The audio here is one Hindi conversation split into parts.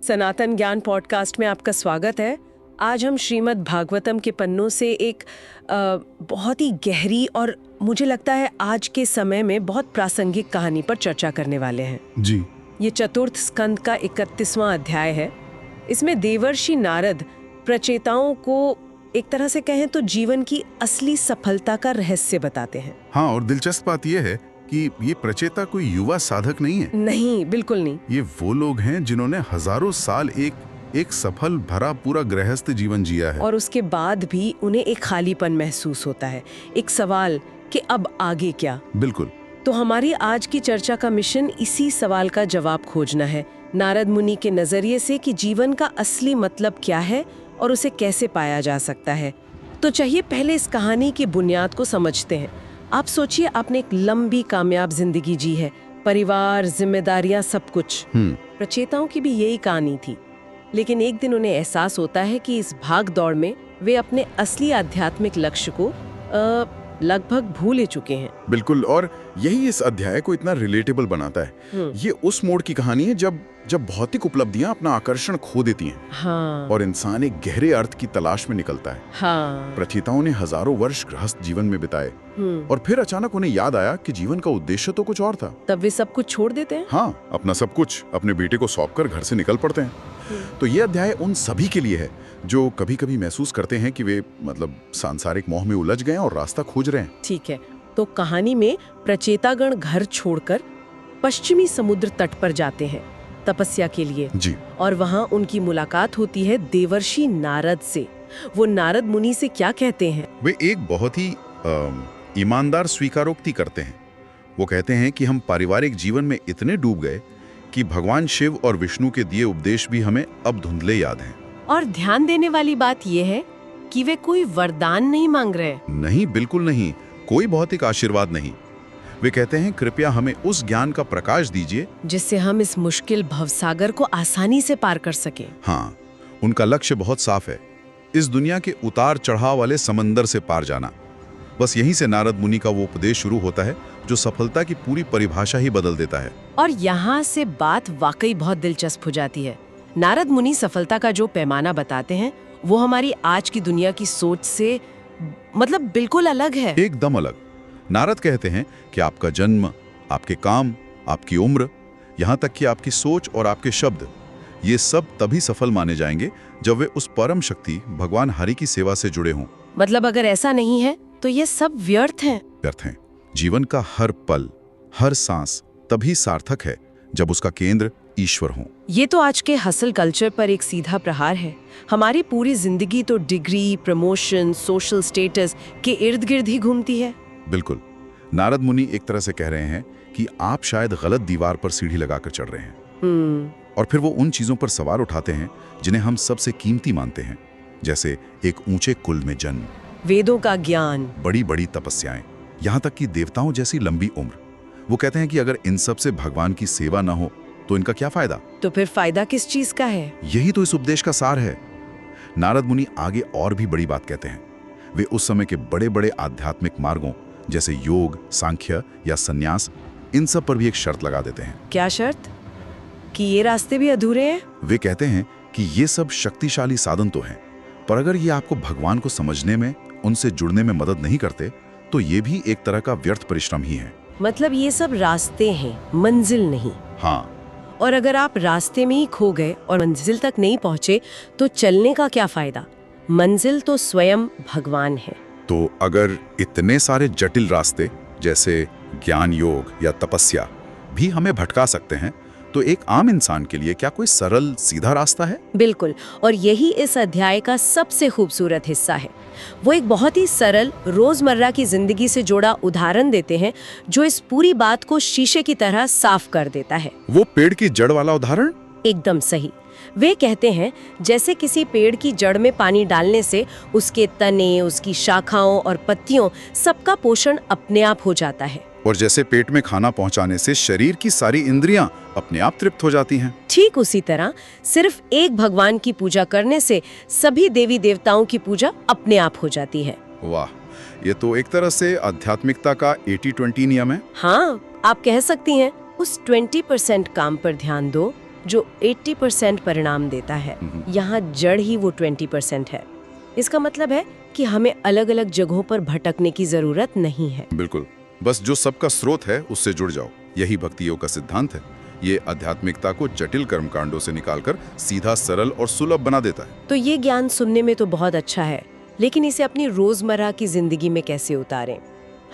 सनातन ज्ञान पॉडकास्ट में आपका स्वागत है। आज हम श्रीमद् भागवतम के पन्नों से एक बहुत ही गहरी और मुझे लगता है आज के समय में बहुत प्रासंगिक कहानी पर चर्चा करने वाले हैं। जी। ये चतुर्थ स्कंद का 31वां अध्याय है। इसमें देवर्षि नारद प्रचेताओं को एक तरह से कहें तो जीवन की असली सफलता का रहस्य बताते हैं। हाँ, और दिलचस्प बात यह है कि ये प्रचेता कोई युवा साधक नहीं है। नहीं, बिल्कुल नहीं। ये वो लोग हैं जिन्होंने हजारों साल एक सफल भरा पूरा गृहस्थ जीवन जिया है। और उसके बाद भी उन्हें एक खालीपन महसूस होता है, एक सवाल कि अब आगे क्या। बिल्कुल। तो हमारी आज की चर्चा का मिशन इसी सवाल का जवाब खोजना है, नारद मुनि के नजरिए से कि जीवन का असली मतलब क्या है और उसे कैसे पाया जा सकता है। तो चाहिए पहले इस कहानी की बुनियाद को समझते हैं। आप सोचिए, आपने एक लंबी कामयाब जिंदगी जी है, परिवार, जिम्मेदारियां, सब कुछ। प्रचेताओं की भी यही कहानी थी, लेकिन एक दिन उन्हें एहसास होता है कि इस भाग दौड़ में वे अपने असली आध्यात्मिक लक्ष्य को लगभग भूल ही चुके हैं। बिल्कुल, और यही इस अध्याय को इतना रिलेटेबल बनाता है। ये उस मोड़ की कहानी है जब भौतिक उपलब्धियां अपना आकर्षण खो देती हैं। हाँ। और इंसान एक गहरे अर्थ की तलाश में निकलता है। हाँ। प्रचेताओं ने हजारों वर्ष गृहस्थ जीवन में बिताए और फिर अचानक उन्हें याद आया कि जीवन का उद्देश्य तो कुछ और था। तब वे सब कुछ छोड़ देते हैं। हाँ, अपना सब कुछ अपने बेटे को सौंपकर घर से निकल पड़ते हैं। तो ये अध्याय उन सभी के लिए है जो कभी कभी महसूस करते हैं कि वे सांसारिक मोह में उलझ गए और रास्ता खोज रहे हैं। ठीक है, तो कहानी में प्रचेतागण घर छोड़कर पश्चिमी समुद्र तट पर जाते हैं तपस्या के लिए। जी। और वहाँ उनकी मुलाकात होती है देवर्षि नारद से। वो नारद मुनि से क्या कहते हैं? वे एक बहुत ही ईमानदार स्वीकारोक्ति करते हैं। वो कहते हैं कि हम पारिवारिक जीवन में इतने डूब गए कि भगवान शिव और विष्णु के दिए उपदेश भी हमें अब धुंधले याद हैं। और ध्यान देने वाली बात यह है कि वे कोई वरदान नहीं मांग रहे। नहीं, बिल्कुल नहीं, कोई भौतिक आशीर्वाद नहीं। वे कहते हैं कृपया हमें उस ज्ञान का प्रकाश दीजिए जिससे हम इस मुश्किल भवसागर को आसानी से पार कर सकें। हाँ, उनका लक्ष्य बहुत साफ है, इस दुनिया के उतार चढ़ाव वाले समंदर से पार जाना। बस यहीं से नारद मुनि का वो उपदेश शुरू होता है जो सफलता की पूरी परिभाषा ही बदल देता है। और यहाँ से बात वाकई बहुत दिलचस्प हो जाती है। नारद मुनि सफलता का जो पैमाना बताते हैं वो हमारी आज की दुनिया की सोच से बिल्कुल अलग है। एकदम अलग। नारद कहते हैं कि आपका जन्म, आपके काम, आपकी उम्र, यहाँ तक कि आपकी सोच और आपके शब्द, ये सब तभी सफल माने जाएंगे जब वे उस परम शक्ति भगवान हरि की सेवा से जुड़े हों। अगर ऐसा नहीं है तो ये सब व्यर्थ हैं। व्यर्थ हैं। जीवन का हर पल, हर सांस तभी सार्थक है जब उसका केंद्र ईश्वर हो। ये तो आज के हसल कल्चर पर एक सीधा प्रहार है। हमारी पूरी जिंदगी तो डिग्री, प्रमोशन, सोशल स्टेटस के इर्द गिर्द ही घूमती है। बिल्कुल। नारद मुनि एक तरह से कह रहे हैं कि आप शायद गलत दीवार पर सीढ़ी लगाकर चढ़ रहे हैं। और फिर वो उन चीजों पर सवार उठाते हैं जिन्हें हम सबसे कीमती मानते हैं, जैसे एक ऊंचे कुल में जन्म, वेदों का ज्ञान, बड़ी बड़ी तपस्याएं, यहाँ तक कि देवताओं जैसी लंबी उम्र। वो कहते हैं कि अगर इन सब से भगवान की सेवा न हो तो इनका क्या फायदा? तो फिर फायदा किस चीज का है? यही तो इस उपदेश का सार है। नारद मुनि आगे और भी बड़ी बात कहते हैं। वे उस समय के बड़े बड़े आध्यात्मिक मार्गों जैसे योग, सांख्य या सन्यास, इन सब पर भी एक शर्त लगा देते हैं। क्या शर्त? कि ये रास्ते भी अधूरे हैं? वे कहते हैं कि ये सब शक्तिशाली साधन तो हैं, पर अगर ये आपको भगवान को समझने में, उनसे जुड़ने में मदद नहीं करते तो ये भी एक तरह का व्यर्थ परिश्रम ही है। ये सब रास्ते हैं, मंजिल नहीं। हाँ। और अगर आप रास्ते में ही खो गए और मंजिल तक नहीं पहुंचे तो चलने का क्या फायदा? मंजिल तो स्वयं भगवान है। तो अगर इतने सारे जटिल रास्ते जैसे ज्ञान, योग या तपस्या भी हमें भटका सकते हैं, तो एक आम इंसान के लिए क्या कोई सरल सीधा रास्ता है? बिल्कुल, और यही इस अध्याय का सबसे खूबसूरत हिस्सा है। वो एक बहुत ही सरल, रोजमर्रा की जिंदगी से जुड़ा उदाहरण देते हैं जो इस पूरी बात को शीशे की तरह साफ कर देता है। वो पेड़ की जड़ वाला उदाहरण? एकदम सही। वे कहते हैं जैसे किसी पेड़ की जड़ में पानी डालने से उसके तने, उसकी शाखाओं और पत्तियों सबका पोषण अपने आप हो जाता है। और जैसे पेट में खाना पहुंचाने से शरीर की सारी इंद्रियां अपने आप तृप्त हो जाती हैं। ठीक उसी तरह सिर्फ एक भगवान की पूजा करने से सभी देवी देवताओं की पूजा अपने आप हो जाती है। वाह, ये तो एक तरह से आध्यात्मिकता का 80-20 नियम है। हाँ, आप कह सकती हैं। उस 20% काम पर ध्यान दो जो 80% परिणाम देता है, यहाँ जड़ ही वो 20% है। इसका मतलब है कि हमें अलग अलग जगहों पर भटकने की जरूरत नहीं है। बिल्कुल, बस जो सबका स्रोत है उससे जुड़ जाओ। यही भक्ति योग का सिद्धांत है। ये आध्यात्मिकता को जटिल कर्मकांडों से निकालकर सीधा, सरल और सुलभ बना देता है। तो ये ज्ञान सुनने में तो बहुत अच्छा है, लेकिन इसे अपनी रोजमर्रा की जिंदगी में कैसे उतारें?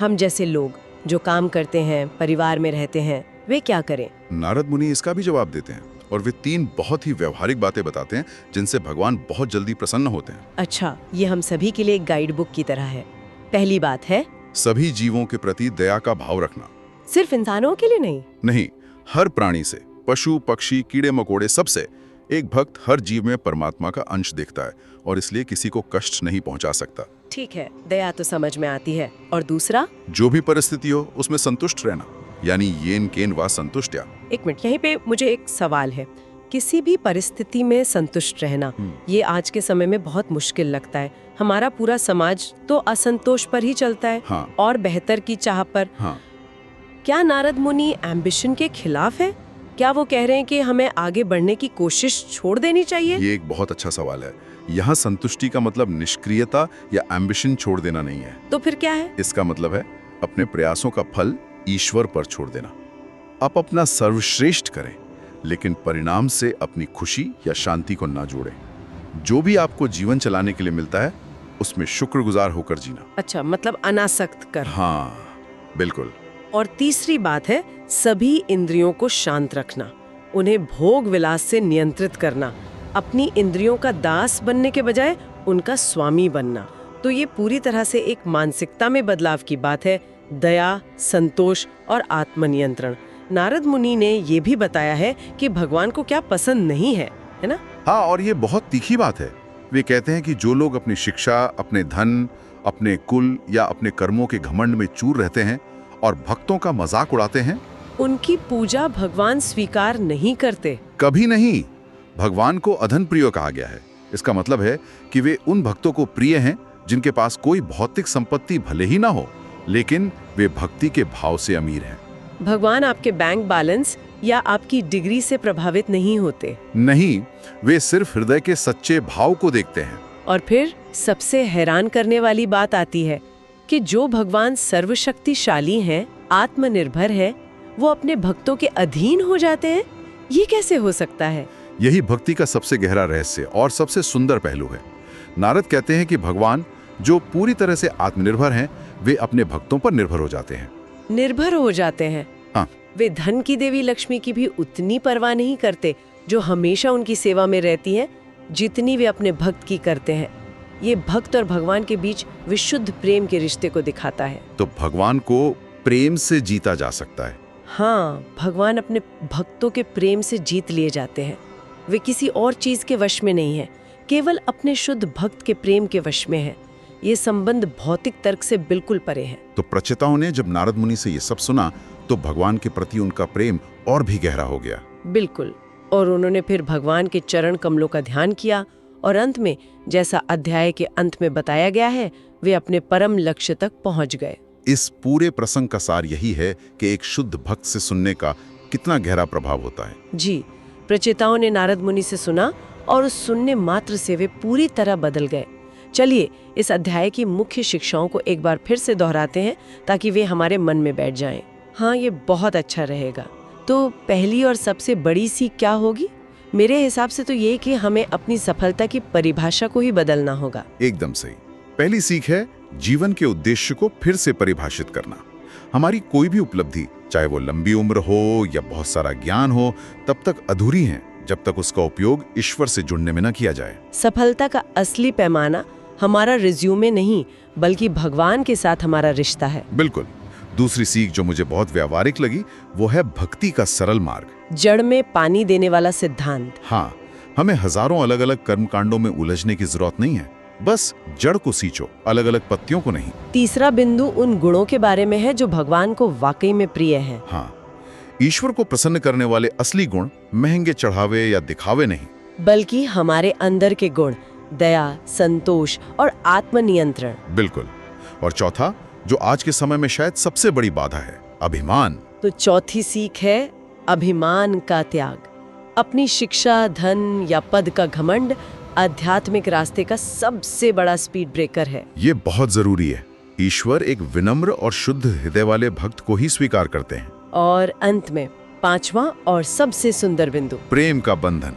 हम जैसे लोग जो काम करते हैं, परिवार में रहते हैं, वे क्या करें? नारद मुनि इसका भी जवाब देते हैं और वे 3 बहुत ही व्यवहारिक बातें बताते हैं जिनसे भगवान बहुत जल्दी प्रसन्न होते हैं। अच्छा, ये हम सभी के लिए एक गाइड बुक की तरह है। पहली बात है सभी जीवों के प्रति दया का भाव रखना। सिर्फ इंसानों के लिए नहीं, हर प्राणी से, पशु पक्षी कीड़े मकोड़े सबसे। एक भक्त हर जीव में परमात्मा का अंश देखता है और इसलिए किसी को कष्ट नहीं पहुंचा सकता। ठीक है, दया तो समझ में आती है। और दूसरा, जो भी परिस्थिति हो उसमें संतुष्ट रहना, यानी येन केन वा संतुष्टया। एक मिनट, यहीं पे मुझे एक सवाल है। किसी भी परिस्थिति में संतुष्ट रहना, ये आज के समय में बहुत मुश्किल लगता है। हमारा पूरा समाज तो असंतोष पर ही चलता है। हाँ। और बेहतर की चाह पर। हाँ। क्या नारद मुनि एम्बिशन के खिलाफ है? क्या वो कह रहे हैं कि हमें आगे बढ़ने की कोशिश छोड़ देनी चाहिए? ये एक बहुत अच्छा सवाल है। यहाँ संतुष्टि का मतलब निष्क्रियता या एम्बिशन छोड़ देना नहीं है। तो फिर क्या है? इसका मतलब है अपने प्रयासों का फल ईश्वर पर छोड़ देना। आप अपना सर्वश्रेष्ठ करें, लेकिन परिणाम से अपनी खुशी या शांति को ना जोड़ें। जो भी आपको जीवन चलाने के लिए मिलता है उसमें शुक्रगुजार होकर जीना। अच्छा, मतलब अनासक्त कर। हाँ, बिल्कुल। और तीसरी बात है सभी इंद्रियों को शांत रखना, उन्हें भोग विलास से नियंत्रित करना, अपनी इंद्रियों का दास बनने के बजाय उनका स्वामी बनना। तो ये पूरी तरह से एक मानसिकता में बदलाव की बात है। दया, संतोष और आत्मनियंत्रण। नारद मुनि ने ये भी बताया है कि भगवान को क्या पसंद नहीं है, है ना? हाँ, और ये बहुत तीखी बात है। वे कहते हैं कि जो लोग अपनी शिक्षा, अपने धन, अपने कुल या अपने कर्मों के घमंड में चूर रहते हैं और भक्तों का मजाक उड़ाते हैं, उनकी पूजा भगवान स्वीकार नहीं करते। कभी नहीं। भगवान को अधन प्रिय कहा गया है। इसका मतलब है कि वे उन भक्तों को प्रिय हैं जिनके पास कोई भौतिक संपत्ति भले ही ना हो, लेकिन वे भक्ति के भाव से अमीर हैं। भगवान आपके बैंक बैलेंस या आपकी डिग्री से प्रभावित नहीं होते। नहीं, वे सिर्फ हृदय के सच्चे भाव को देखते हैं। और फिर सबसे हैरान करने वाली बात आती है कि जो भगवान सर्वशक्तिशाली हैं, आत्मनिर्भर है, वो अपने भक्तों के अधीन हो जाते हैं। ये कैसे हो सकता है? यही भक्ति का सबसे गहरा रहस्य और सबसे सुंदर पहलू है। नारद कहते हैं कि भगवान जो पूरी तरह से आत्मनिर्भर हैं, वे अपने भक्तों पर निर्भर हो जाते हैं। निर्भर हो जाते हैं। हाँ। वे धन की देवी लक्ष्मी की भी उतनी परवाह नहीं करते, जो हमेशा उनकी सेवा में रहती है, जितनी वे अपने भक्त की करते हैं। ये भक्त और भगवान के बीच विशुद्ध प्रेम के रिश्ते को दिखाता है। तो भगवान को प्रेम से जीता जा सकता है। हाँ, भगवान अपने भक्तों के प्रेम से जीत लिए जाते हैं। वे किसी और चीज के वश में नहीं है, केवल अपने शुद्ध भक्त के प्रेम के वश में है। ये संबंध भौतिक तर्क से बिल्कुल परे है। तो प्रचेताओं ने जब नारद मुनि से ये सब सुना तो भगवान के प्रति उनका प्रेम और भी गहरा हो गया। बिल्कुल। और उन्होंने फिर भगवान के चरण कमलों का ध्यान किया और अंत में, जैसा अध्याय के अंत में बताया गया है, वे अपने परम लक्ष्य तक पहुंच गए। इस पूरे प्रसंग का सार यही है कि एक शुद्ध भक्त से सुनने का कितना गहरा प्रभाव होता है। जी, प्रचेताओं ने नारद मुनि से सुना और उस सुनने मात्र से वे पूरी तरह बदल गए। चलिए इस अध्याय की मुख्य शिक्षाओं को एक बार फिर से दोहराते हैं ताकि वे हमारे मन में बैठ जाएं। हाँ, ये बहुत अच्छा रहेगा। तो पहली और सबसे बड़ी सीख क्या होगी? मेरे हिसाब से तो ये कि हमें अपनी सफलता की परिभाषा को ही बदलना होगा। एकदम सही। पहली सीख है जीवन के उद्देश्य को फिर से परिभाषित करना। हमारी कोई भी उपलब्धि, चाहे वो लंबी उम्र हो या बहुत सारा ज्ञान हो, तब तक अधूरी है जब तक उसका उपयोग ईश्वर से जुड़ने में न किया जाए। सफलता का असली पैमाना हमारा रिज्यूमे नहीं, बल्कि भगवान के साथ हमारा रिश्ता है। बिल्कुल। दूसरी सीख जो मुझे बहुत व्यावहारिक लगी वो है भक्ति का सरल मार्ग, जड़ में पानी देने वाला सिद्धांत। हाँ, हमें हजारों अलग अलग कर्मकांडों में उलझने की जरूरत नहीं है, बस जड़ को सींचो, अलग अलग पत्तियों को नहीं। तीसरा बिंदु उन गुणों के बारे में है जो भगवान को वाकई में प्रिय है। हाँ, ईश्वर को प्रसन्न करने वाले असली गुण महंगे चढ़ावे या दिखावे नहीं, बल्कि हमारे अंदर के गुण, दया, संतोष और आत्मनियंत्रण। बिल्कुल। और चौथा, जो आज के समय में शायद सबसे बड़ी बाधा है, अभिमान। तो चौथी सीख है अभिमान का त्याग। अपनी शिक्षा, धन या पद का घमंड आध्यात्मिक रास्ते का सबसे बड़ा स्पीड ब्रेकर है। ये बहुत जरूरी है। ईश्वर एक विनम्र और शुद्ध हृदय वाले भक्त को ही स्वीकार करते हैं। और अंत में 5वां और सबसे सुंदर बिंदु, प्रेम का बंधन।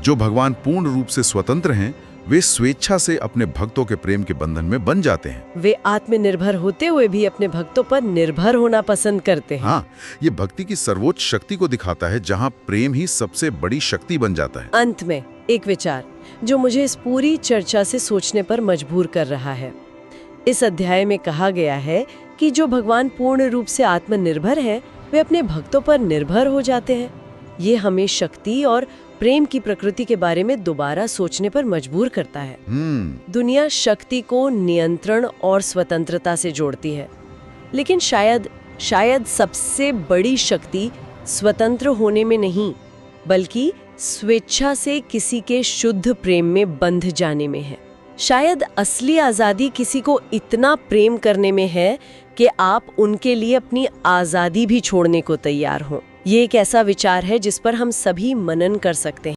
जो भगवान पूर्ण रूप से स्वतंत्र हैं, वे स्वेच्छा से अपने भक्तों के प्रेम के बंधन में बन जाते हैं। वे आत्मनिर्भर होते हुए भी अपने भक्तों पर निर्भर होना पसंद करते हैं। हाँ, ये भक्ति की सर्वोच्च शक्ति को दिखाता है, जहाँ प्रेम ही सबसे बड़ी शक्ति बन जाता है। अंत में एक विचार जो मुझे इस पूरी चर्चा से सोचने पर मजबूर कर रहा है। इस अध्याय में कहा गया है कि जो भगवान पूर्ण रूप से आत्मनिर्भर हैं, वे अपने भक्तों पर निर्भर हो जाते हैं। ये हमें शक्ति और प्रेम की प्रकृति के बारे में दोबारा सोचने पर मजबूर करता है। दुनिया शक्ति को नियंत्रण और स्वतंत्रता से जोड़ती है, लेकिन शायद सबसे बड़ी शक्ति स्वतंत्र होने में नहीं, बल्कि स्वेच्छा से किसी के शुद्ध प्रेम में बंध जाने में है। शायद असली आजादी किसी को इतना प्रेम करने में है कि आप उनके लिए अपनी आजादी भी छोड़ने को तैयार हों। ये एक ऐसा विचार है जिस पर हम सभी मनन कर सकते हैं।